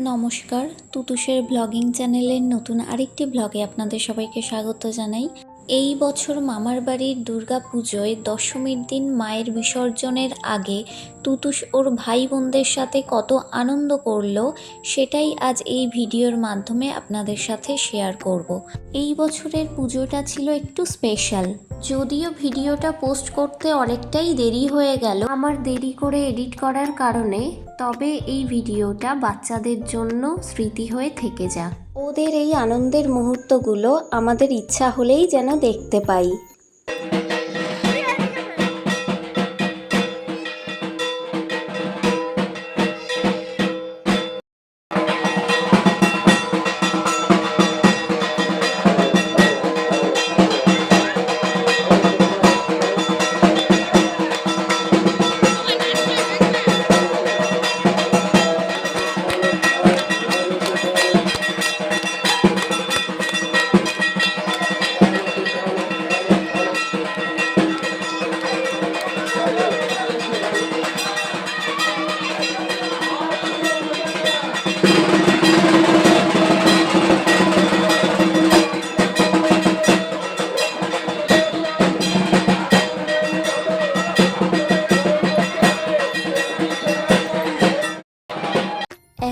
নমস্কার, তুতুসের ব্লগিং চ্যানেলের নতুন আরেকটি ব্লগে আপনাদের সবাইকে স্বাগত জানাই। এই বছর মামার বাড়ির দুর্গাপুজোয় দশমীর দিন মায়ের বিসর্জনের আগে তুতুস ওর ভাই বোনদের সাথে কত আনন্দ করলো সেটাই আজ এই ভিডিওর মাধ্যমে আপনাদের সাথে শেয়ার করব। এই বছরের পুজোটা ছিল একটু স্পেশাল, যদিও ভিডিওটা পোস্ট করতে অনেকটাই দেরি হয়ে গেল আমার দেরি করে এডিট করার কারণে। তবে এই ভিডিওটা বাচ্চাদের জন্য স্মৃতি হয়ে থেকে যাক। ওদের এই আনন্দের মুহূর্তগুলো আমাদের ইচ্ছা হলেই যেন দেখতে পাই।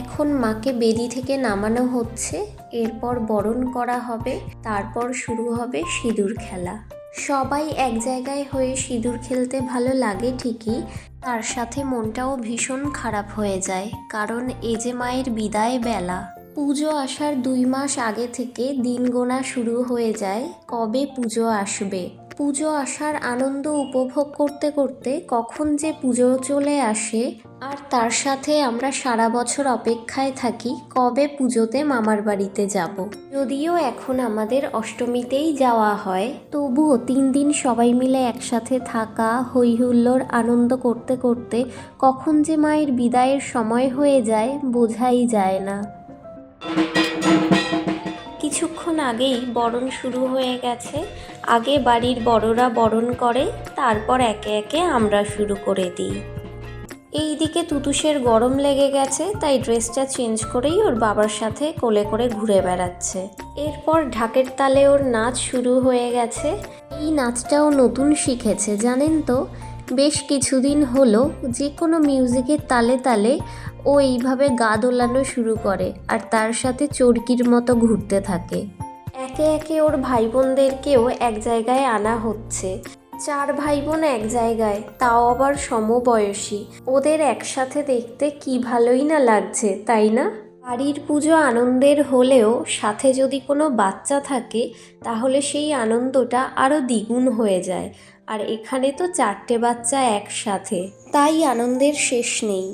এখন মাকে বেদি থেকে নামানো হচ্ছে, এরপর বরণ করা হবে, তারপর শুরু হবে সিঁদুর খেলা। সবাই এক জায়গায় হয়ে সিঁদুর খেলতে ভালো লাগে ঠিকই, তার সাথে মনটাও ভীষণ খারাপ হয়ে যায়, কারণ এ যে মায়ের বিদায় বেলা। পুজো আসার 2 মাস আগে থেকে দিন গোনা শুরু হয়ে যায় কবে পুজো আসবে। পুজো আসার আনন্দ উপভোগ করতে করতে কখন যে পুজো চলে আসে, আর তার সাথে আমরা সারা বছর অপেক্ষায় থাকি কবে পুজোতে মামার বাড়িতে যাব। যদিও এখন আমাদের অষ্টমীতেই যাওয়া হয়, তবুও 3 দিন সবাই মিলে একসাথে থাকা, হই হুল্লোড় আনন্দ করতে করতে কখন যে মায়ের বিদায়ের সময় হয়ে যায় বোঝাই যায় না। কিছুক্ষণ আগেই বরণ শুরু হয়ে গেছে। আগে বাড়ির বড়রা বরণ করে, তারপর একে একে আমরা শুরু করে দিই। এইদিকে তুতুসের গরম লেগে গেছে, তাই ড্রেসটা চেঞ্জ করেই ওর বাবার সাথে কোলে করে ঘুরে বেড়াচ্ছে। এরপর ঢাকের তালে ওর নাচ শুরু হয়ে গেছে। এই নাচটাও নতুন শিখেছে জানেন তো। বেশ কিছুদিন হলো যে কোনো মিউজিকের তালে তালে ও এইভাবে গা দোলানো শুরু করে, আর তার সাথে চরকির মতো ঘুরতে থাকে। একে একে ওর ভাই বোনদেরকেও এক জায়গায় আনা হচ্ছে। 4 ভাই বোন এক জায়গায়, তাও আবার সমবয়সী। ওদের একসাথে দেখতে কি ভালোই না লাগছে, তাই না? বাড়ির পুজো আনন্দের হলেও সাথে যদি কোনো বাচ্চা থাকে তাহলে সেই আনন্দটা আরও দ্বিগুণ হয়ে যায়। আর এখানে তো 4টে বাচ্চা একসাথে, তাই আনন্দের শেষ নেই।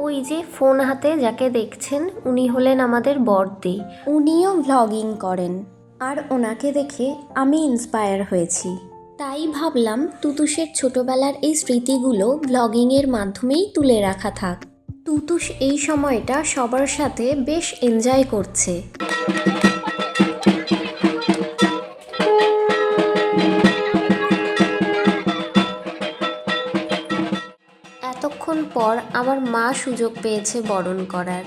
ওই যে ফোন হাতে যাকে দেখছেন উনি হলেন আমাদের বড়দি। উনিও ভ্লগিং করেন, আর ওনাকে দেখে আমি ইন্সপায়ার হয়েছি। তাই ভাবলাম তুতুসের ছোটবেলার এই স্মৃতিগুলো ভ্লগিংয়ের মাধ্যমেই তুলে রাখা থাক। তুতুস এই সময়টা সবার সাথে বেশ এনজয় করছে। এতক্ষণ পর আমার মা সুযোগ পেয়েছে বরণ করার।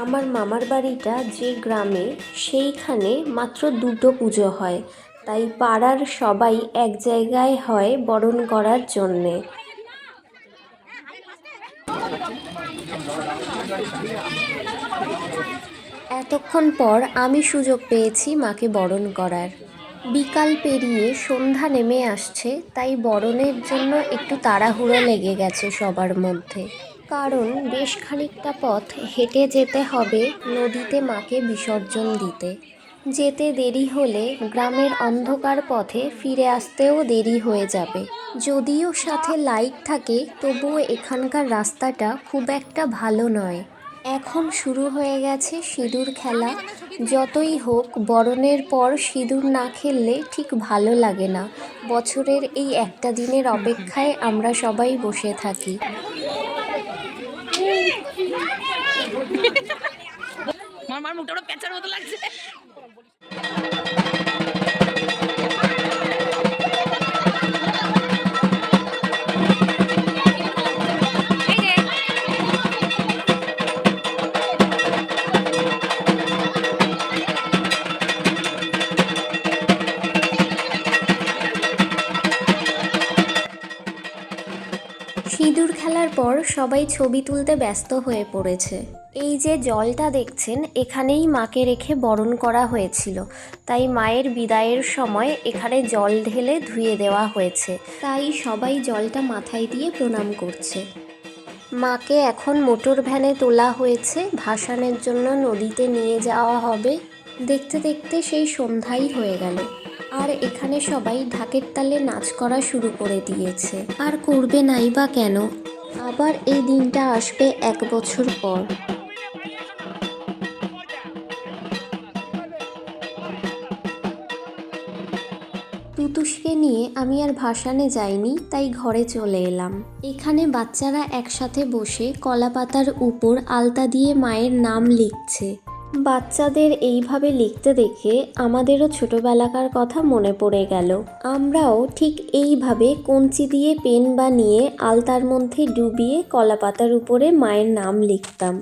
আমার মামার বাড়িটা যে গ্রামে, সেইখানে মাত্র 2টো পুজো হয়, তাই পাড়ার সবাই এক জায়গায় হয় বরণ করার জন্যে। এতক্ষণ পর আমি সুযোগ পেয়েছি মাকে বরণ করার। বিকাল পেরিয়ে সন্ধ্যা নেমে আসছে, তাই বরণের জন্য একটু তাড়াহুড়ো লেগে গেছে সবার মধ্যে। কারণ বেশ খানিকটা পথ হেঁটে যেতে হবে নদীতে মাকে বিসর্জন দিতে। যেতে দেরি হলে গ্রামের অন্ধকার পথে ফিরে আসতেও দেরি হয়ে যাবে। যদিও সাথে লাইট থাকে, তবুও এখানকার রাস্তাটা খুব একটা ভালো নয়। এখন শুরু হয়ে গেছে সিঁদুর খেলা। যতই হোক, বরণের পর সিঁদুর না খেললে ঠিক ভালো লাগে না। বছরের এই একটা দিনের অপেক্ষায় আমরা সবাই বসে থাকি। মামার মুখটা ওটা পেঁচার মতো লাগছে। সিঁদুর খেলার পর সবাই ছবি তুলতে ব্যস্ত হয়ে পড়েছে। এই যে জলটা দেখছেন, এখানেই মাকে রেখে বরণ করা হয়েছিল, তাই মায়ের বিদায়ের সময় এখানে জল ঢেলে ধুয়ে দেওয়া হয়েছে। তাই সবাই জলটা মাথায় দিয়ে প্রণাম করছে। মাকে এখন মোটর ভ্যানে তোলা হয়েছে, ভাসানের জন্য নদীতে নিয়ে যাওয়া হবে। দেখতে দেখতে সেই সন্ধ্যাই হয়ে গেল। আর এখানে সবাই ঢাকের তালে নাচ করা শুরু করে দিয়েছে। আর করবে নাই বা কেন? আবার এই দিনটা আসবে 1 বছর পর। তুতুসকে নিয়ে আমি আর ভাসানে যাইনি, তাই ঘরে চলে এলাম। এখানে বাচ্চারা একসাথে বসে কলাপাতার উপর আলতা দিয়ে মায়ের নাম লিখছে। বাচ্চাদের এইভাবে লিখতে দেখে আমাদেরও ছোটবেলাকার কথা মনে পড়ে গেল। আমরাও ঠিক এইভাবে কঞ্চি দিয়ে পেন বানিয়ে আলতার মধ্যে ডুবিয়ে কলাপাতার উপরে মায়ের নাম লিখতাম।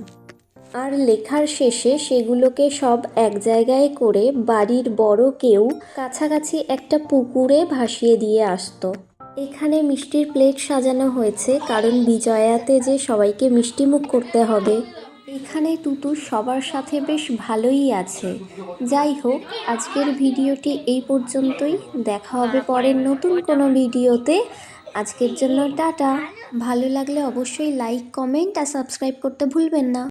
আর লেখার শেষে সেগুলোকে সব এক জায়গায় করে বাড়ির বড় কেউ কাছাকাছি একটা পুকুরে ভাসিয়ে দিয়ে আসতো। এখানে মিষ্টির প্লেট সাজানো হয়েছে, কারণ বিজয়াতে যে সবাইকে মিষ্টিমুখ করতে হবে। এখানে তুতু সবার সাথে বেশ ভালোই আছে। যাই হোক, আজকের ভিডিওটি এই পর্যন্তই। দেখা হবে পরের নতুন কোনো ভিডিওতে। আজকের জন্য টাটা। ভালো লাগলে অবশ্যই লাইক, কমেন্ট আর সাবস্ক্রাইব করতে ভুলবেন না।